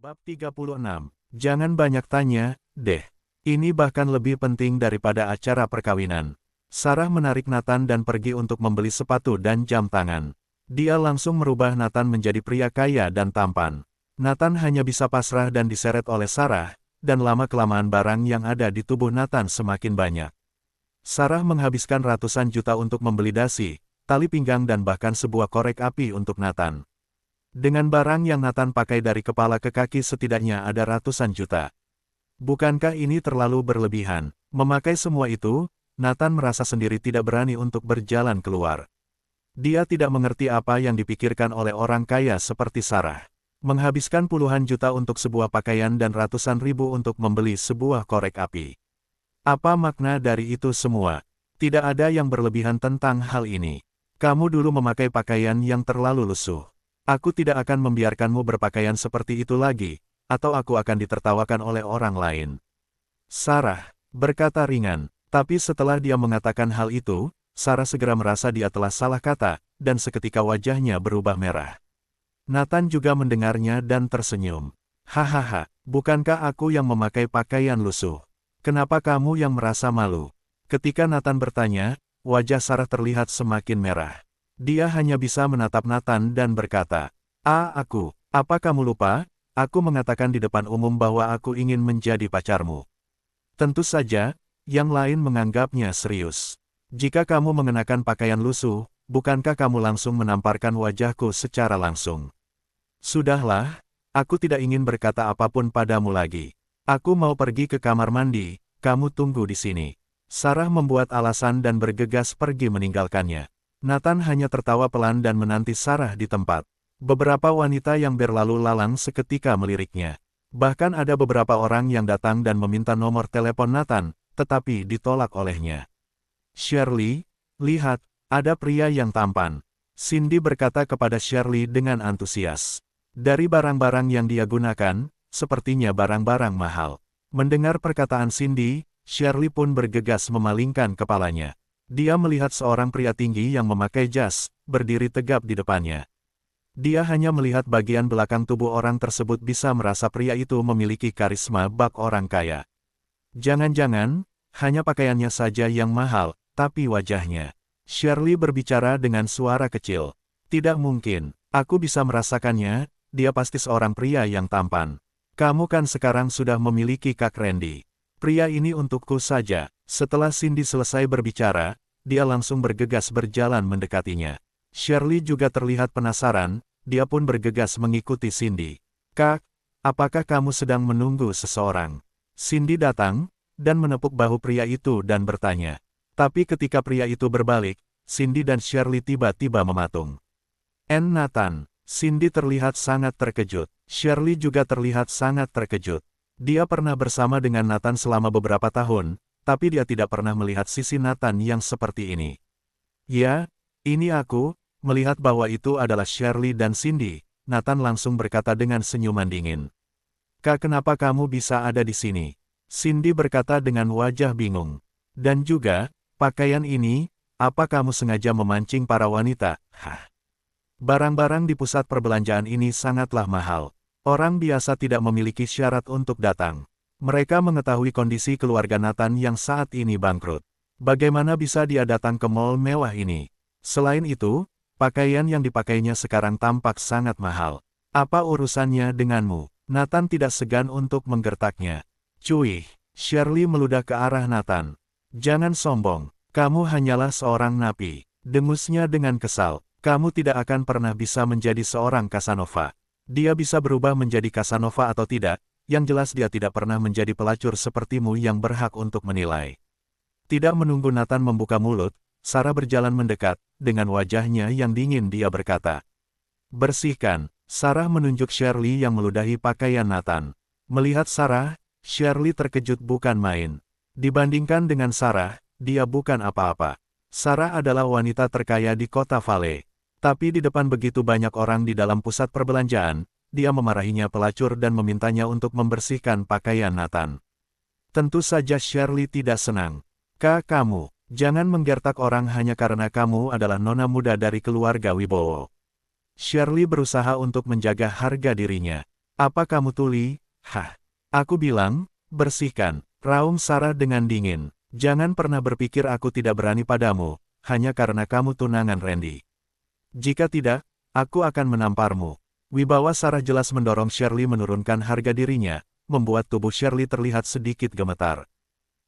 Bab 36. Jangan banyak tanya, deh. Ini bahkan lebih penting daripada acara perkawinan. Sarah menarik Nathan dan pergi untuk membeli sepatu dan jam tangan. Dia langsung merubah Nathan menjadi pria kaya dan tampan. Nathan hanya bisa pasrah dan diseret oleh Sarah, dan lama-kelamaan barang yang ada di tubuh Nathan semakin banyak. Sarah menghabiskan ratusan juta untuk membeli dasi, tali pinggang dan bahkan sebuah korek api untuk Nathan. Dengan barang yang Nathan pakai dari kepala ke kaki setidaknya ada ratusan juta. Bukankah ini terlalu berlebihan? Memakai semua itu, Nathan merasa sendiri tidak berani untuk berjalan keluar. Dia tidak mengerti apa yang dipikirkan oleh orang kaya seperti Sarah. Menghabiskan puluhan juta untuk sebuah pakaian dan ratusan ribu untuk membeli sebuah korek api. Apa makna dari itu semua? Tidak ada yang berlebihan tentang hal ini. Kamu dulu memakai pakaian yang terlalu lusuh. Aku tidak akan membiarkanmu berpakaian seperti itu lagi, atau aku akan ditertawakan oleh orang lain. Sarah berkata ringan, tapi setelah dia mengatakan hal itu, Sarah segera merasa dia telah salah kata, dan seketika wajahnya berubah merah. Nathan juga mendengarnya dan tersenyum. Hahaha, bukankah aku yang memakai pakaian lusuh? Kenapa kamu yang merasa malu? Ketika Nathan bertanya, wajah Sarah terlihat semakin merah. Dia hanya bisa menatap Nathan dan berkata, apa kamu lupa? Aku mengatakan di depan umum bahwa aku ingin menjadi pacarmu. Tentu saja, yang lain menganggapnya serius. Jika kamu mengenakan pakaian lusuh, bukankah kamu langsung menamparkan wajahku secara langsung? Sudahlah, aku tidak ingin berkata apapun padamu lagi. Aku mau pergi ke kamar mandi, kamu tunggu di sini. Sarah membuat alasan dan bergegas pergi meninggalkannya. Nathan hanya tertawa pelan dan menanti Sarah di tempat. Beberapa wanita yang berlalu lalang seketika meliriknya. Bahkan ada beberapa orang yang datang dan meminta nomor telepon Nathan, tetapi ditolak olehnya. Shirley, lihat, ada pria yang tampan. Cindy berkata kepada Shirley dengan antusias. Dari barang-barang yang dia gunakan, sepertinya barang-barang mahal. Mendengar perkataan Cindy, Shirley pun bergegas memalingkan kepalanya. Dia melihat seorang pria tinggi yang memakai jas, berdiri tegap di depannya. Dia hanya melihat bagian belakang tubuh orang tersebut bisa merasa pria itu memiliki karisma bak orang kaya. Jangan-jangan, hanya pakaiannya saja yang mahal, tapi wajahnya. Shirley berbicara dengan suara kecil. Tidak mungkin, aku bisa merasakannya, dia pasti seorang pria yang tampan. Kamu kan sekarang sudah memiliki Kak Randy. Pria ini untukku saja. Setelah Cindy selesai berbicara, dia langsung bergegas berjalan mendekatinya. Shirley juga terlihat penasaran, dia pun bergegas mengikuti Cindy. Kak, apakah kamu sedang menunggu seseorang? Cindy datang, dan menepuk bahu pria itu dan bertanya. Tapi ketika pria itu berbalik, Cindy dan Shirley tiba-tiba mematung. Nathan, Cindy terlihat sangat terkejut. Shirley juga terlihat sangat terkejut. Dia pernah bersama dengan Nathan selama beberapa tahun, tapi dia tidak pernah melihat sisi Nathan yang seperti ini. Ya, ini aku. Melihat bahwa itu adalah Shirley dan Cindy, Nathan langsung berkata dengan senyuman dingin. Kak, kenapa kamu bisa ada di sini? Cindy berkata dengan wajah bingung. Dan juga, pakaian ini, apa kamu sengaja memancing para wanita? Barang-barang di pusat perbelanjaan ini sangatlah mahal. Orang biasa tidak memiliki syarat untuk datang. Mereka mengetahui kondisi keluarga Nathan yang saat ini bangkrut. Bagaimana bisa dia datang ke mall mewah ini? Selain itu, pakaian yang dipakainya sekarang tampak sangat mahal. Apa urusannya denganmu? Nathan tidak segan untuk menggertaknya. Cuy, Shirley meludah ke arah Nathan. Jangan sombong, kamu hanyalah seorang napi. Dengusnya dengan kesal. Kamu tidak akan pernah bisa menjadi seorang Casanova. Dia bisa berubah menjadi Casanova atau tidak, yang jelas dia tidak pernah menjadi pelacur sepertimu yang berhak untuk menilai. Tidak menunggu Nathan membuka mulut, Sarah berjalan mendekat, dengan wajahnya yang dingin dia berkata. Bersihkan. Sarah menunjuk Shirley yang meludahi pakaian Nathan. Melihat Sarah, Shirley terkejut bukan main. Dibandingkan dengan Sarah, dia bukan apa-apa. Sarah adalah wanita terkaya di kota Vale. Tapi di depan begitu banyak orang di dalam pusat perbelanjaan, dia memarahinya pelacur dan memintanya untuk membersihkan pakaian Nathan. Tentu saja Shirley tidak senang. Kak, kamu, jangan menggertak orang hanya karena kamu adalah nona muda dari keluarga Wibowo. Shirley berusaha untuk menjaga harga dirinya. Apa kamu tuli? Hah? Aku bilang, bersihkan, raung Sarah dengan dingin. Jangan pernah berpikir aku tidak berani padamu, hanya karena kamu tunangan Randy. Jika tidak, aku akan menamparmu. Wibawa Sarah jelas mendorong Shirley menurunkan harga dirinya, membuat tubuh Shirley terlihat sedikit gemetar.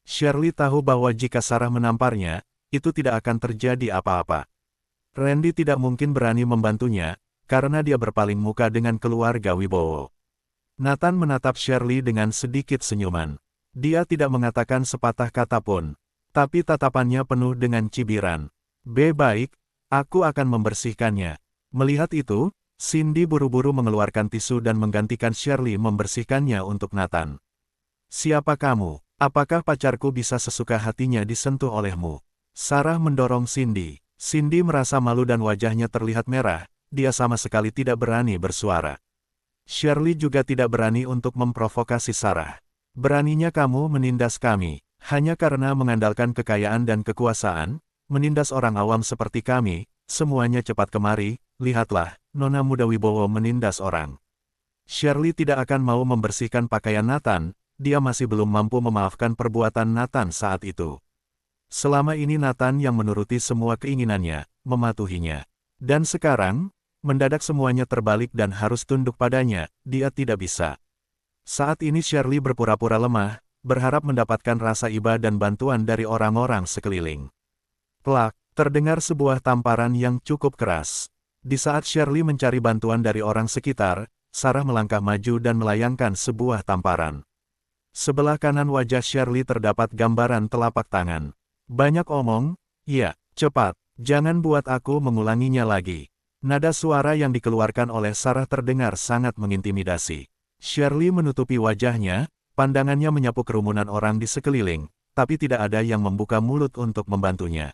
Shirley tahu bahwa jika Sarah menamparnya, itu tidak akan terjadi apa-apa. Randy tidak mungkin berani membantunya, karena dia berpaling muka dengan keluarga Wibowo. Nathan menatap Shirley dengan sedikit senyuman. Dia tidak mengatakan sepatah kata pun, tapi tatapannya penuh dengan cibiran. Baik, aku akan membersihkannya. Melihat itu, Cindy buru-buru mengeluarkan tisu dan menggantikan Shirley membersihkannya untuk Nathan. Siapa kamu? Apakah pacarku bisa sesuka hatinya disentuh olehmu? Sarah mendorong Cindy. Cindy merasa malu dan wajahnya terlihat merah, dia sama sekali tidak berani bersuara. Shirley juga tidak berani untuk memprovokasi Sarah. Beraninya kamu menindas kami, hanya karena mengandalkan kekayaan dan kekuasaan, menindas orang awam seperti kami, semuanya cepat kemari, lihatlah, Nona muda Wibowo menindas orang. Shirley tidak akan mau membersihkan pakaian Nathan, dia masih belum mampu memaafkan perbuatan Nathan saat itu. Selama ini Nathan yang menuruti semua keinginannya, mematuhinya. Dan sekarang, mendadak semuanya terbalik dan harus tunduk padanya, dia tidak bisa. Saat ini Shirley berpura-pura lemah, berharap mendapatkan rasa iba dan bantuan dari orang-orang sekeliling. Plak, terdengar sebuah tamparan yang cukup keras. Di saat Shirley mencari bantuan dari orang sekitar, Sarah melangkah maju dan melayangkan sebuah tamparan. Sebelah kanan wajah Shirley terdapat gambaran telapak tangan. Banyak omong, ya, cepat, jangan buat aku mengulanginya lagi. Nada suara yang dikeluarkan oleh Sarah terdengar sangat mengintimidasi. Shirley menutupi wajahnya, pandangannya menyapu kerumunan orang di sekeliling, tapi tidak ada yang membuka mulut untuk membantunya.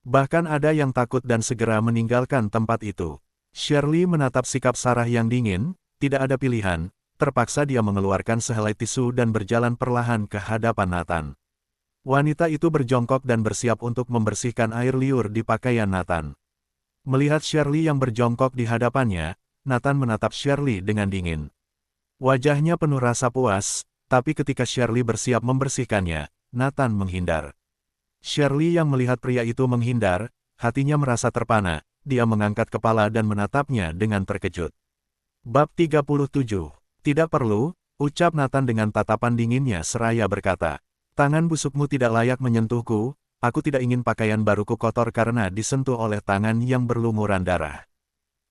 Bahkan ada yang takut dan segera meninggalkan tempat itu. Shirley menatap sikap Sarah yang dingin, tidak ada pilihan, terpaksa dia mengeluarkan sehelai tisu dan berjalan perlahan ke hadapan Nathan. Wanita itu berjongkok dan bersiap untuk membersihkan air liur di pakaian Nathan. Melihat Shirley yang berjongkok di hadapannya, Nathan menatap Shirley dengan dingin. Wajahnya penuh rasa puas, tapi ketika Shirley bersiap membersihkannya, Nathan menghindar. Shirley yang melihat pria itu menghindar, hatinya merasa terpana, dia mengangkat kepala dan menatapnya dengan terkejut. Bab 37. Tidak perlu, ucap Nathan dengan tatapan dinginnya seraya berkata. Tangan busukmu tidak layak menyentuhku, aku tidak ingin pakaian baruku kotor karena disentuh oleh tangan yang berlumuran darah.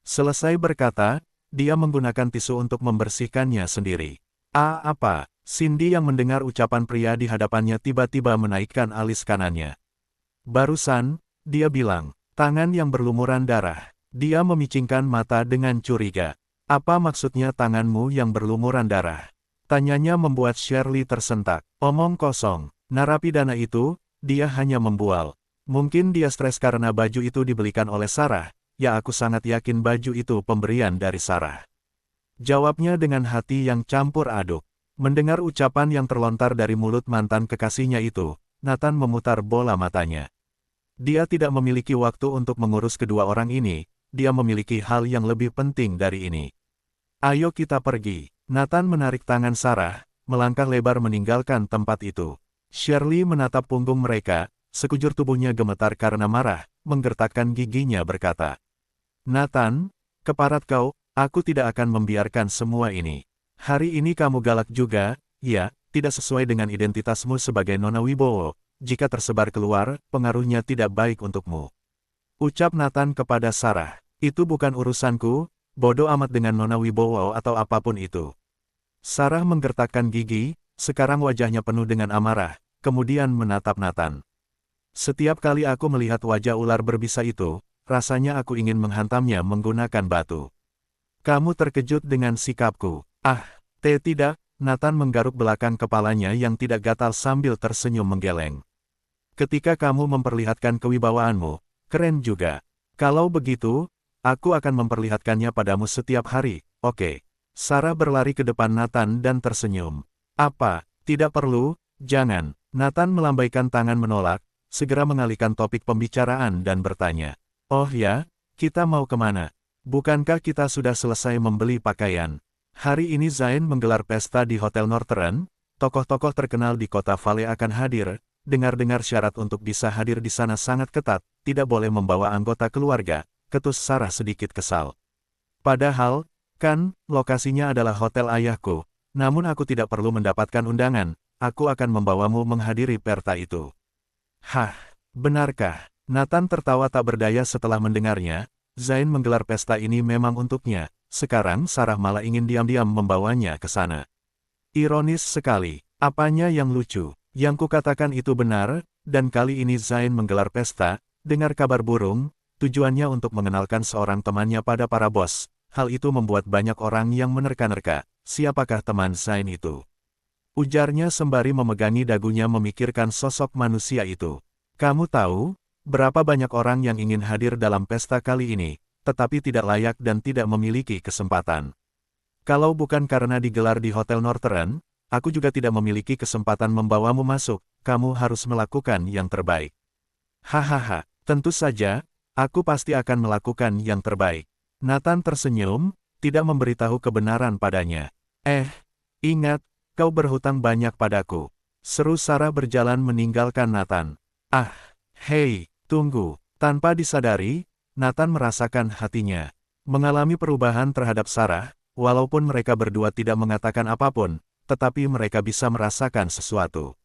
Selesai berkata, dia menggunakan tisu untuk membersihkannya sendiri. Apa? Cindy yang mendengar ucapan pria di hadapannya tiba-tiba menaikkan alis kanannya. Barusan, dia bilang, tangan yang berlumuran darah. Dia memicingkan mata dengan curiga. Apa maksudnya tanganmu yang berlumuran darah? Tanyanya membuat Shirley tersentak. Omong kosong, narapidana itu, dia hanya membual. Mungkin dia stres karena baju itu dibelikan oleh Sarah, ya aku sangat yakin baju itu pemberian dari Sarah. Jawabnya dengan hati yang campur aduk. Mendengar ucapan yang terlontar dari mulut mantan kekasihnya itu, Nathan memutar bola matanya. Dia tidak memiliki waktu untuk mengurus kedua orang ini, dia memiliki hal yang lebih penting dari ini. Ayo kita pergi. Nathan menarik tangan Sarah, melangkah lebar meninggalkan tempat itu. Shirley menatap punggung mereka, sekujur tubuhnya gemetar karena marah, menggertakkan giginya berkata. Nathan, keparat kau, aku tidak akan membiarkan semua ini. Hari ini kamu galak juga, ya, tidak sesuai dengan identitasmu sebagai Nona Wibowo, jika tersebar keluar, pengaruhnya tidak baik untukmu. Ucap Nathan kepada Sarah, itu bukan urusanku, bodoh amat dengan Nona Wibowo atau apapun itu. Sarah menggertakkan gigi, sekarang wajahnya penuh dengan amarah, kemudian menatap Nathan. Setiap kali aku melihat wajah ular berbisa itu, rasanya aku ingin menghantamnya menggunakan batu. Kamu terkejut dengan sikapku. Tidak, Nathan menggaruk belakang kepalanya yang tidak gatal sambil tersenyum menggeleng. Ketika kamu memperlihatkan kewibawaanmu, keren juga. Kalau begitu, aku akan memperlihatkannya padamu setiap hari, oke? Sarah berlari ke depan Nathan dan tersenyum. Apa? Tidak perlu, jangan. Nathan melambaikan tangan menolak, segera mengalihkan topik pembicaraan dan bertanya. Oh ya, kita mau kemana? Bukankah kita sudah selesai membeli pakaian? Hari ini Zain menggelar pesta di Hotel Northern, tokoh-tokoh terkenal di kota Vale akan hadir, dengar-dengar syarat untuk bisa hadir di sana sangat ketat, tidak boleh membawa anggota keluarga, ketus Sarah sedikit kesal. Padahal, kan, lokasinya adalah hotel ayahku, namun aku tidak perlu mendapatkan undangan, aku akan membawamu menghadiri pesta itu. Hah, benarkah? Nathan tertawa tak berdaya setelah mendengarnya, Zain menggelar pesta ini memang untuknya, sekarang Sarah malah ingin diam-diam membawanya ke sana. Ironis sekali, apanya yang lucu, yang kukatakan itu benar, dan kali ini Zain menggelar pesta, dengar kabar burung, tujuannya untuk mengenalkan seorang temannya pada para bos, hal itu membuat banyak orang yang menerka-nerka, siapakah teman Zain itu? Ujarnya sembari memegangi dagunya memikirkan sosok manusia itu. Kamu tahu, berapa banyak orang yang ingin hadir dalam pesta kali ini, tetapi tidak layak dan tidak memiliki kesempatan. Kalau bukan karena digelar di Hotel Northern, aku juga tidak memiliki kesempatan membawamu masuk, kamu harus melakukan yang terbaik. Hahaha, tentu saja, aku pasti akan melakukan yang terbaik. Nathan tersenyum, tidak memberitahu kebenaran padanya. Ingat, kau berhutang banyak padaku. Seru Sarah berjalan meninggalkan Nathan. Hei, tunggu. Tanpa disadari, Nathan merasakan hatinya mengalami perubahan terhadap Sarah, walaupun mereka berdua tidak mengatakan apapun, tetapi mereka bisa merasakan sesuatu.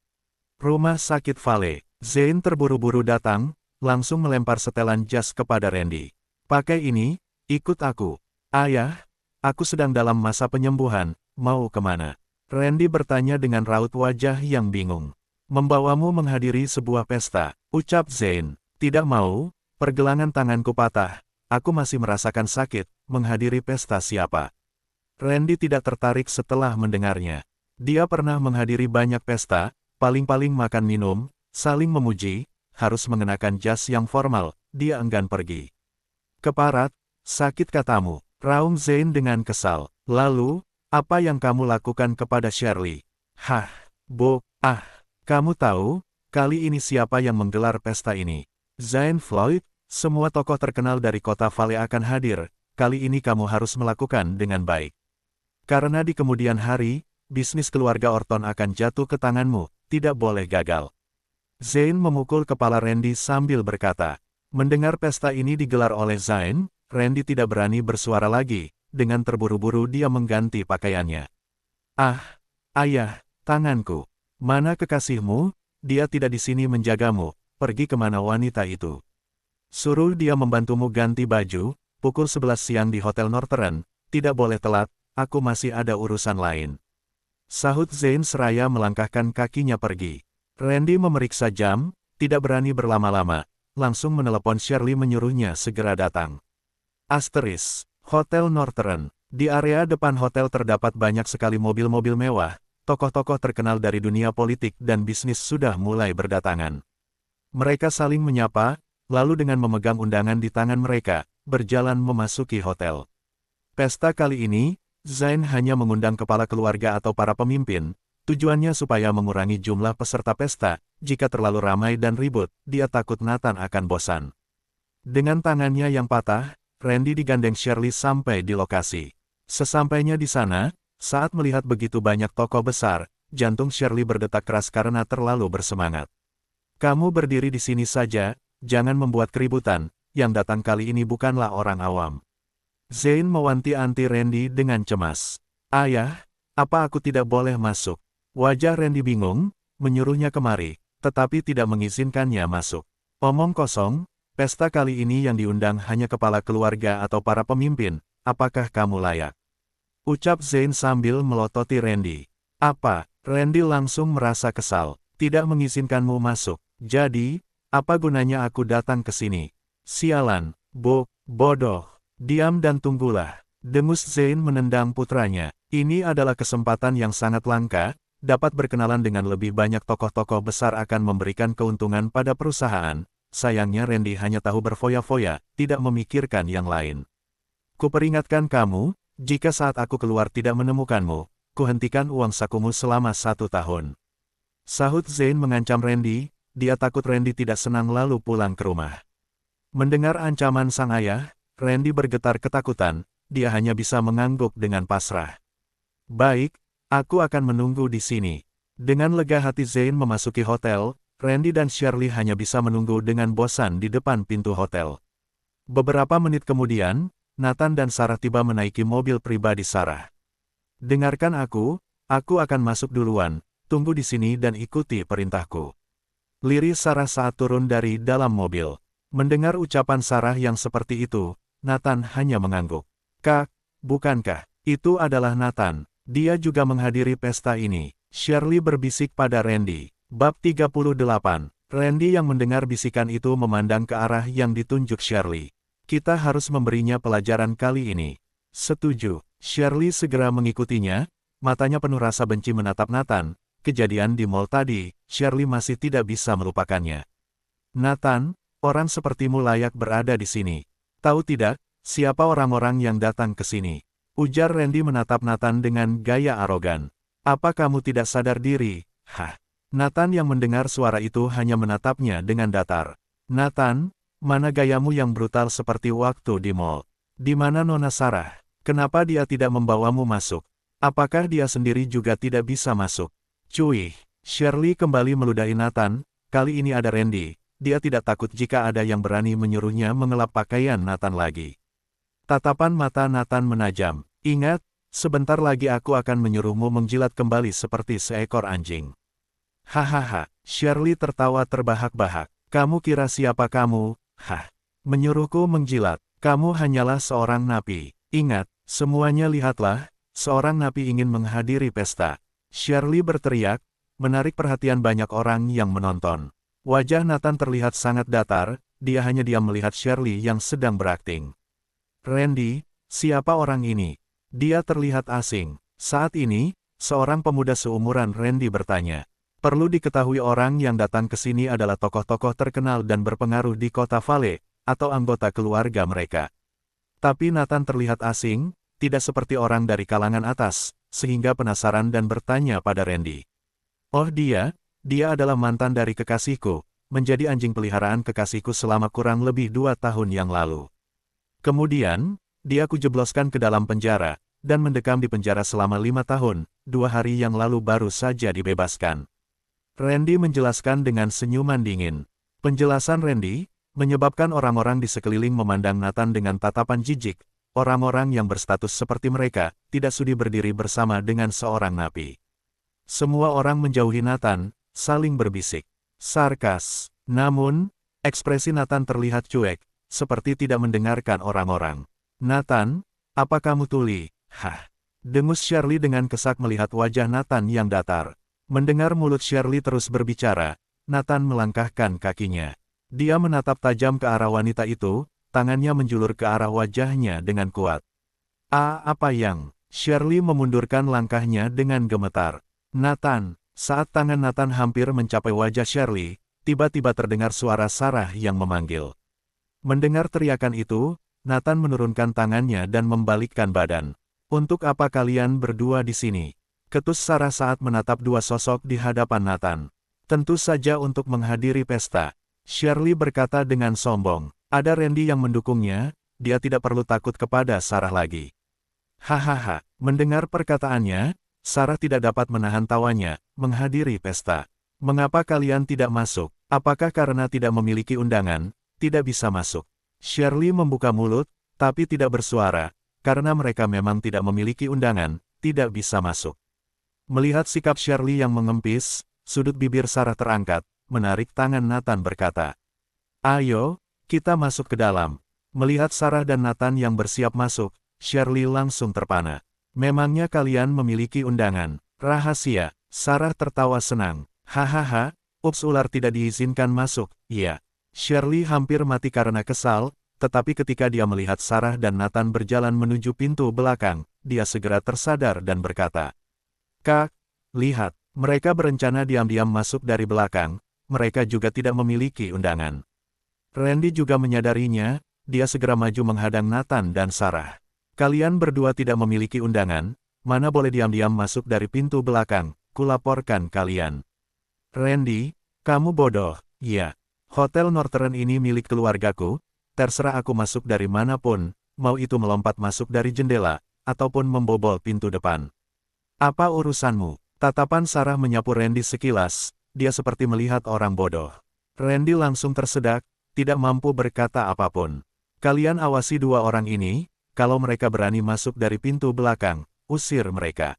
Rumah sakit Vale. Zain terburu-buru datang, langsung melempar setelan jas kepada Randy. Pakai ini, ikut aku. Ayah, aku sedang dalam masa penyembuhan, mau kemana? Randy bertanya dengan raut wajah yang bingung. Membawamu menghadiri sebuah pesta, ucap Zain. Tidak mau, pergelangan tanganku patah, aku masih merasakan sakit, menghadiri pesta siapa? Randy tidak tertarik setelah mendengarnya. Dia pernah menghadiri banyak pesta, paling-paling makan minum, saling memuji, harus mengenakan jas yang formal, dia enggan pergi. Keparat, sakit katamu, raung Zain dengan kesal. Lalu, apa yang kamu lakukan kepada Shirley? Kamu tahu, kali ini siapa yang menggelar pesta ini? Zain Floyd, semua tokoh terkenal dari kota Vale akan hadir, kali ini kamu harus melakukan dengan baik. Karena di kemudian hari, bisnis keluarga Orton akan jatuh ke tanganmu, tidak boleh gagal. Zain memukul kepala Randy sambil berkata. Mendengar pesta ini digelar oleh Zain, Randy tidak berani bersuara lagi, dengan terburu-buru dia mengganti pakaiannya. Ayah, tanganku. Mana kekasihmu? Dia tidak di sini menjagamu, pergi kemana wanita itu? Suruh dia membantumu ganti baju, pukul 11 siang di Hotel Northern, tidak boleh telat, aku masih ada urusan lain. Sahut Zain seraya melangkahkan kakinya pergi. Randy memeriksa jam, tidak berani berlama-lama, langsung menelepon Shirley menyuruhnya segera datang. Hotel Northern. Di area depan hotel terdapat banyak sekali mobil-mobil mewah, tokoh-tokoh terkenal dari dunia politik dan bisnis sudah mulai berdatangan. Mereka saling menyapa, lalu dengan memegang undangan di tangan mereka, berjalan memasuki hotel. Pesta kali ini, Zain hanya mengundang kepala keluarga atau para pemimpin, tujuannya supaya mengurangi jumlah peserta pesta, jika terlalu ramai dan ribut, dia takut Nathan akan bosan. Dengan tangannya yang patah, Randy digandeng Shirley sampai di lokasi. Sesampainya di sana, saat melihat begitu banyak tokoh besar, jantung Shirley berdetak keras karena terlalu bersemangat. Kamu berdiri di sini saja, jangan membuat keributan, yang datang kali ini bukanlah orang awam. Zain mewanti-wanti Randy dengan cemas. Ayah, apa aku tidak boleh masuk? Wajah Randy bingung, menyuruhnya kemari, tetapi tidak mengizinkannya masuk. Omong kosong, pesta kali ini yang diundang hanya kepala keluarga atau para pemimpin, apakah kamu layak? Ucap Zain sambil melototi Randy. Apa? Randy langsung merasa kesal, tidak mengizinkanmu masuk. Jadi, apa gunanya aku datang ke sini? Sialan, bodoh. Diam dan tunggulah. Dengus Zain menendang putranya. Ini adalah kesempatan yang sangat langka, dapat berkenalan dengan lebih banyak tokoh-tokoh besar akan memberikan keuntungan pada perusahaan. Sayangnya Randy hanya tahu berfoya-foya, tidak memikirkan yang lain. Kuperingatkan kamu, jika saat aku keluar tidak menemukanmu, kuhentikan uang sakumu selama 1 tahun. Sahut Zain mengancam Randy, dia takut Randy tidak senang lalu pulang ke rumah. Mendengar ancaman sang ayah, Randy bergetar ketakutan, dia hanya bisa mengangguk dengan pasrah. Baik, aku akan menunggu di sini. Dengan lega hati Zane memasuki hotel, Randy dan Shirley hanya bisa menunggu dengan bosan di depan pintu hotel. Beberapa menit kemudian, Nathan dan Sarah tiba menaiki mobil pribadi Sarah. Dengarkan aku akan masuk duluan, tunggu di sini dan ikuti perintahku. Lirik Sarah saat turun dari dalam mobil. Mendengar ucapan Sarah yang seperti itu, Nathan hanya mengangguk. Kak, bukankah itu adalah Nathan? Dia juga menghadiri pesta ini. Shirley berbisik pada Randy. Bab 38. Randy yang mendengar bisikan itu memandang ke arah yang ditunjuk Shirley. Kita harus memberinya pelajaran kali ini. Setuju. Shirley segera mengikutinya, matanya penuh rasa benci menatap Nathan. Kejadian di mall tadi, Shirley masih tidak bisa melupakannya. Nathan, orang sepertimu layak berada di sini. Tahu tidak, siapa orang-orang yang datang ke sini? Ujar Randy menatap Nathan dengan gaya arogan. Apa kamu tidak sadar diri? Hah? Nathan yang mendengar suara itu hanya menatapnya dengan datar. Nathan, mana gayamu yang brutal seperti waktu di mall? Di mana Nona Sarah? Kenapa dia tidak membawamu masuk? Apakah dia sendiri juga tidak bisa masuk? Cuy, Shirley kembali meludahi Nathan, kali ini ada Randy. Dia tidak takut jika ada yang berani menyuruhnya mengelap pakaian Nathan lagi. Tatapan mata Nathan menajam. Ingat, sebentar lagi aku akan menyuruhmu menjilat kembali seperti seekor anjing. Hahaha, Shirley tertawa terbahak-bahak. Kamu kira siapa kamu? Hah, menyuruhku menjilat. Kamu hanyalah seorang napi. Ingat, semuanya lihatlah, seorang napi ingin menghadiri pesta. Shirley berteriak, menarik perhatian banyak orang yang menonton. Wajah Nathan terlihat sangat datar, dia hanya diam melihat Shirley yang sedang berakting. Randy, siapa orang ini? Dia terlihat asing. Saat ini, seorang pemuda seumuran Randy bertanya. Perlu diketahui orang yang datang ke sini adalah tokoh-tokoh terkenal dan berpengaruh di kota Vale, atau anggota keluarga mereka. Tapi Nathan terlihat asing, tidak seperti orang dari kalangan atas, sehingga penasaran dan bertanya pada Randy. Oh dia adalah mantan dari kekasihku, menjadi anjing peliharaan kekasihku selama kurang lebih 2 tahun yang lalu. Kemudian, dia kujebloskan ke dalam penjara, dan mendekam di penjara selama 5 tahun, 2 hari yang lalu baru saja dibebaskan. Randy menjelaskan dengan senyuman dingin. Penjelasan Randy menyebabkan orang-orang di sekeliling memandang Nathan dengan tatapan jijik. Orang-orang yang berstatus seperti mereka tidak sudi berdiri bersama dengan seorang napi. Semua orang menjauhi Nathan, saling berbisik. Sarkas. Namun, ekspresi Nathan terlihat cuek, seperti tidak mendengarkan orang-orang. Nathan, apa kamu tuli? Hah. Dengus Shirley dengan kesak melihat wajah Nathan yang datar. Mendengar mulut Shirley terus berbicara, Nathan melangkahkan kakinya. Dia menatap tajam ke arah wanita itu, tangannya menjulur ke arah wajahnya dengan kuat. Apa yang? Shirley memundurkan langkahnya dengan gemetar. Nathan, saat tangan Nathan hampir mencapai wajah Shirley, tiba-tiba terdengar suara Sarah yang memanggil. Mendengar teriakan itu, Nathan menurunkan tangannya dan membalikkan badan. Untuk apa kalian berdua di sini? Ketus Sarah saat menatap dua sosok di hadapan Nathan. Tentu saja untuk menghadiri pesta. Shirley berkata dengan sombong. Ada Randy yang mendukungnya, dia tidak perlu takut kepada Sarah lagi. Hahaha, mendengar perkataannya, Sarah tidak dapat menahan tawanya, menghadiri pesta. Mengapa kalian tidak masuk? Apakah karena tidak memiliki undangan, tidak bisa masuk? Shirley membuka mulut, tapi tidak bersuara, karena mereka memang tidak memiliki undangan, tidak bisa masuk. Melihat sikap Shirley yang mengempis, sudut bibir Sarah terangkat, menarik tangan Nathan berkata. Ayo, kita masuk ke dalam. Melihat Sarah dan Nathan yang bersiap masuk, Shirley langsung terpana. Memangnya kalian memiliki undangan? Rahasia. Sarah tertawa senang. Hahaha, ups ular tidak diizinkan masuk, iya. Shirley hampir mati karena kesal, tetapi ketika dia melihat Sarah dan Nathan berjalan menuju pintu belakang, dia segera tersadar dan berkata. Kak, lihat, mereka berencana diam-diam masuk dari belakang, mereka juga tidak memiliki undangan. Randy juga menyadarinya, dia segera maju menghadang Nathan dan Sarah. Kalian berdua tidak memiliki undangan, mana boleh diam-diam masuk dari pintu belakang, kulaporkan kalian. Randy, kamu bodoh, ya. Hotel Northern ini milik keluargaku, terserah aku masuk dari manapun, mau itu melompat masuk dari jendela, ataupun membobol pintu depan. Apa urusanmu? Tatapan Sarah menyapu Randy sekilas, dia seperti melihat orang bodoh. Randy langsung tersedak, tidak mampu berkata apapun. Kalian awasi dua orang ini, kalau mereka berani masuk dari pintu belakang, usir mereka.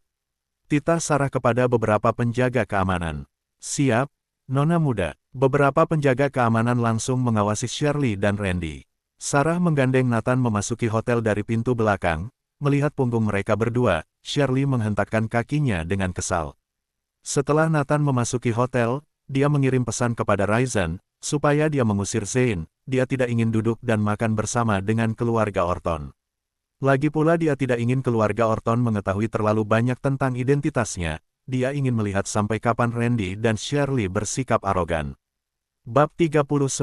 Titah Sarah kepada beberapa penjaga keamanan. Siap, Nona muda. Beberapa penjaga keamanan langsung mengawasi Shirley dan Randy. Sarah menggandeng Nathan memasuki hotel dari pintu belakang. Melihat punggung mereka berdua, Shirley menghentakkan kakinya dengan kesal. Setelah Nathan memasuki hotel, dia mengirim pesan kepada Raisin, supaya dia mengusir Zane. Dia tidak ingin duduk dan makan bersama dengan keluarga Orton. Lagi pula dia tidak ingin keluarga Orton mengetahui terlalu banyak tentang identitasnya. Dia ingin melihat sampai kapan Randy dan Shirley bersikap arogan. Bab 39.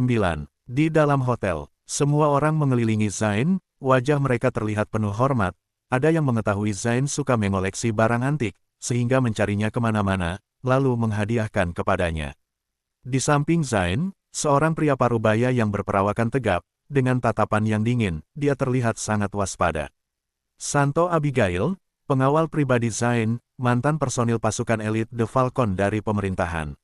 Di dalam hotel, semua orang mengelilingi Zain, wajah mereka terlihat penuh hormat. Ada yang mengetahui Zain suka mengoleksi barang antik, sehingga mencarinya kemana-mana, lalu menghadiahkan kepadanya. Di samping Zain, seorang pria parubaya yang berperawakan tegap, dengan tatapan yang dingin, dia terlihat sangat waspada. Santo Abigail, pengawal pribadi Zain, mantan personil pasukan elit The Falcon dari pemerintahan.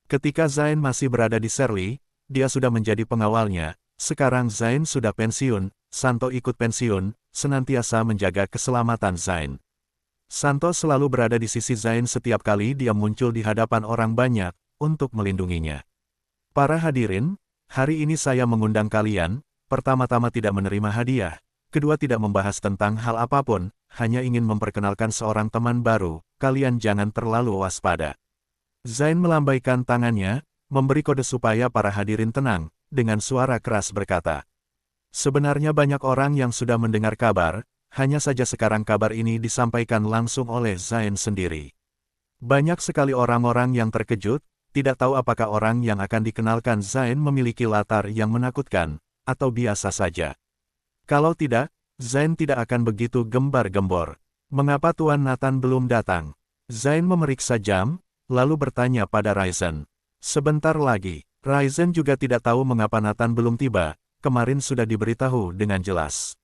Ketika Zain masih berada di Shirley, dia sudah menjadi pengawalnya. Sekarang Zain sudah pensiun, Santo ikut pensiun, senantiasa menjaga keselamatan Zain. Santo selalu berada di sisi Zain setiap kali dia muncul di hadapan orang banyak, untuk melindunginya. Para hadirin, hari ini saya mengundang kalian, pertama-tama tidak menerima hadiah, kedua tidak membahas tentang hal apapun, hanya ingin memperkenalkan seorang teman baru, kalian jangan terlalu waspada. Zain melambaikan tangannya, memberi kode supaya para hadirin tenang, dengan suara keras berkata. Sebenarnya banyak orang yang sudah mendengar kabar, hanya saja sekarang kabar ini disampaikan langsung oleh Zain sendiri. Banyak sekali orang-orang yang terkejut, tidak tahu apakah orang yang akan dikenalkan Zain memiliki latar yang menakutkan, atau biasa saja. Kalau tidak, Zain tidak akan begitu gembar-gembor. Mengapa Tuan Nathan belum datang? Zain memeriksa jam, lalu bertanya pada Raisin. Sebentar lagi. Raisin juga tidak tahu mengapa Nathan belum tiba, kemarin sudah diberitahu dengan jelas.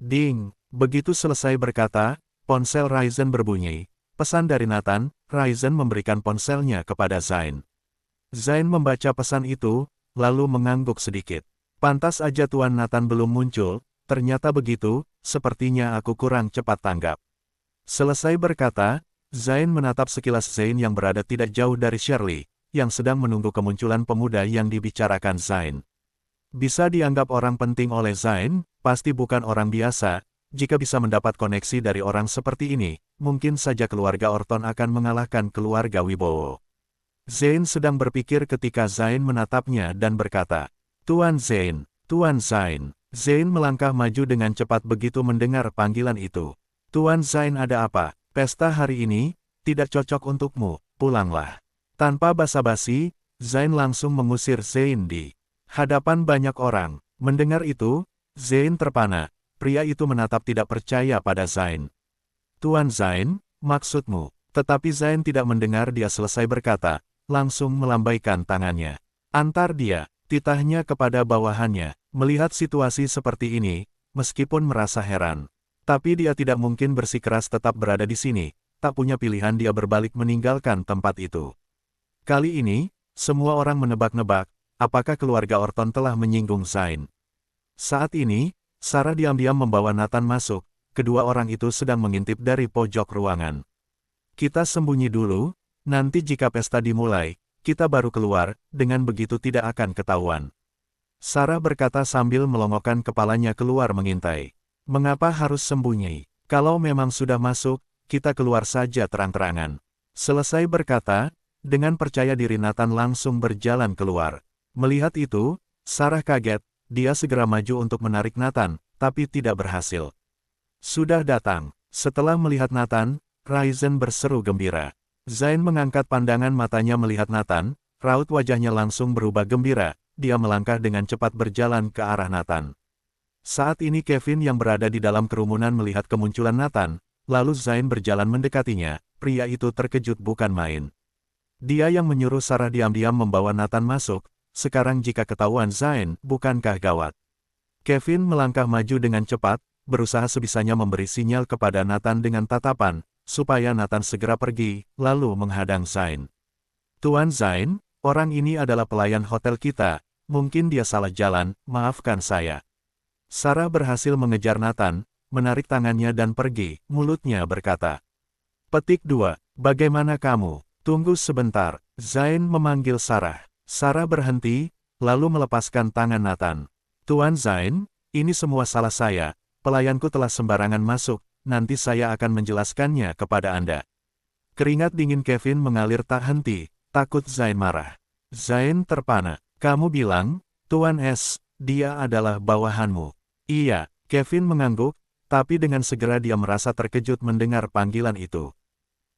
Ding, begitu selesai berkata, ponsel Raisin berbunyi. Pesan dari Nathan, Raisin memberikan ponselnya kepada Zain. Zain membaca pesan itu, lalu mengangguk sedikit. Pantas aja Tuan Nathan belum muncul, ternyata begitu, sepertinya aku kurang cepat tanggap. Selesai berkata, Zain menatap sekilas Zain yang berada tidak jauh dari Shirley, yang sedang menunggu kemunculan pemuda yang dibicarakan Zain. Bisa dianggap orang penting oleh Zain, pasti bukan orang biasa. Jika bisa mendapat koneksi dari orang seperti ini, mungkin saja keluarga Orton akan mengalahkan keluarga Wibowo. Zain sedang berpikir ketika Zain menatapnya dan berkata, Tuan Zain, Tuan Zain. Zain melangkah maju dengan cepat begitu mendengar panggilan itu. Tuan Zain, ada apa? Pesta hari ini tidak cocok untukmu, pulanglah. Tanpa basa-basi, Zain langsung mengusir Zain di hadapan banyak orang. Mendengar itu, Zain terpana. Pria itu menatap tidak percaya pada Zain. Tuan Zain, maksudmu? Tetapi Zain tidak mendengar dia selesai berkata, langsung melambaikan tangannya. Antar dia, titahnya kepada bawahannya. Melihat situasi seperti ini, meskipun merasa heran. Tapi dia tidak mungkin bersikeras tetap berada di sini, tak punya pilihan dia berbalik meninggalkan tempat itu. Kali ini, semua orang menebak-nebak, apakah keluarga Orton telah menyinggung Zain. Saat ini, Sarah diam-diam membawa Nathan masuk, kedua orang itu sedang mengintip dari pojok ruangan. Kita sembunyi dulu, nanti jika pesta dimulai, kita baru keluar, dengan begitu tidak akan ketahuan. Sarah berkata sambil melongokkan kepalanya keluar mengintai. Mengapa harus sembunyi? Kalau memang sudah masuk, kita keluar saja terang-terangan. Selesai berkata, dengan percaya diri Nathan langsung berjalan keluar. Melihat itu, Sarah kaget, dia segera maju untuk menarik Nathan, tapi tidak berhasil. Sudah datang. Setelah melihat Nathan, Raisin berseru gembira. Zain mengangkat pandangan matanya melihat Nathan, raut wajahnya langsung berubah gembira, dia melangkah dengan cepat berjalan ke arah Nathan. Saat ini Kevin yang berada di dalam kerumunan melihat kemunculan Nathan, lalu Zain berjalan mendekatinya, pria itu terkejut bukan main. Dia yang menyuruh Sarah diam-diam membawa Nathan masuk, sekarang jika ketahuan Zain, bukankah gawat? Kevin melangkah maju dengan cepat, berusaha sebisanya memberi sinyal kepada Nathan dengan tatapan, supaya Nathan segera pergi, lalu menghadang Zain. Tuan Zain, orang ini adalah pelayan hotel kita, mungkin dia salah jalan, maafkan saya. Sarah berhasil mengejar Nathan, menarik tangannya dan pergi, mulutnya berkata. Petik 2. Bagaimana kamu? Tunggu sebentar, Zain memanggil Sarah. Sarah berhenti, lalu melepaskan tangan Nathan. Tuan Zain, ini semua salah saya, pelayanku telah sembarangan masuk, nanti saya akan menjelaskannya kepada Anda. Keringat dingin Kevin mengalir tak henti, takut Zain marah. Zain terpana. Kamu bilang, Tuan S, dia adalah bawahanmu. Iya, Kevin mengangguk, tapi dengan segera dia merasa terkejut mendengar panggilan itu.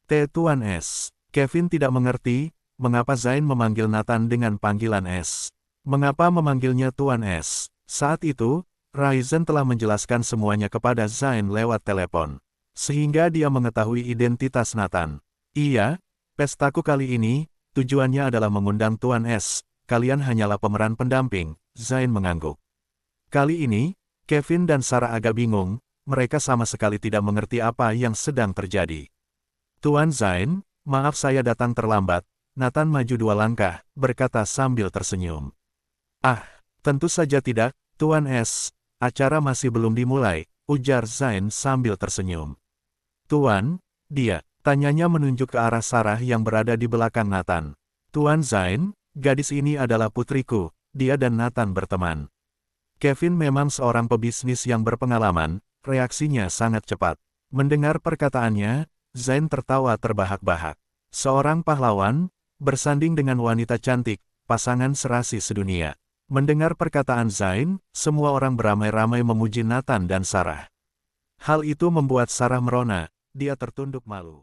Tuan S. Kevin tidak mengerti, mengapa Zain memanggil Nathan dengan panggilan S. Mengapa memanggilnya Tuan S. Saat itu, Raizen telah menjelaskan semuanya kepada Zain lewat telepon. Sehingga dia mengetahui identitas Nathan. Iya, pestaku kali ini, tujuannya adalah mengundang Tuan S. Kalian hanyalah pemeran pendamping, Zain mengangguk. Kali ini, Kevin dan Sarah agak bingung, mereka sama sekali tidak mengerti apa yang sedang terjadi. Tuan Zain, maaf saya datang terlambat, Nathan maju 2 langkah, berkata sambil tersenyum. Ah, tentu saja tidak, Tuan S, acara masih belum dimulai, ujar Zain sambil tersenyum. Tuan, dia, tanyanya menunjuk ke arah Sarah yang berada di belakang Nathan. Tuan Zain, gadis ini adalah putriku, dia dan Nathan berteman. Kevin memang seorang pebisnis yang berpengalaman, reaksinya sangat cepat. Mendengar perkataannya, Zain tertawa terbahak-bahak. Seorang pahlawan, bersanding dengan wanita cantik, pasangan serasi sedunia. Mendengar perkataan Zain, semua orang beramai-ramai memuji Nathan dan Sarah. Hal itu membuat Sarah merona, dia tertunduk malu.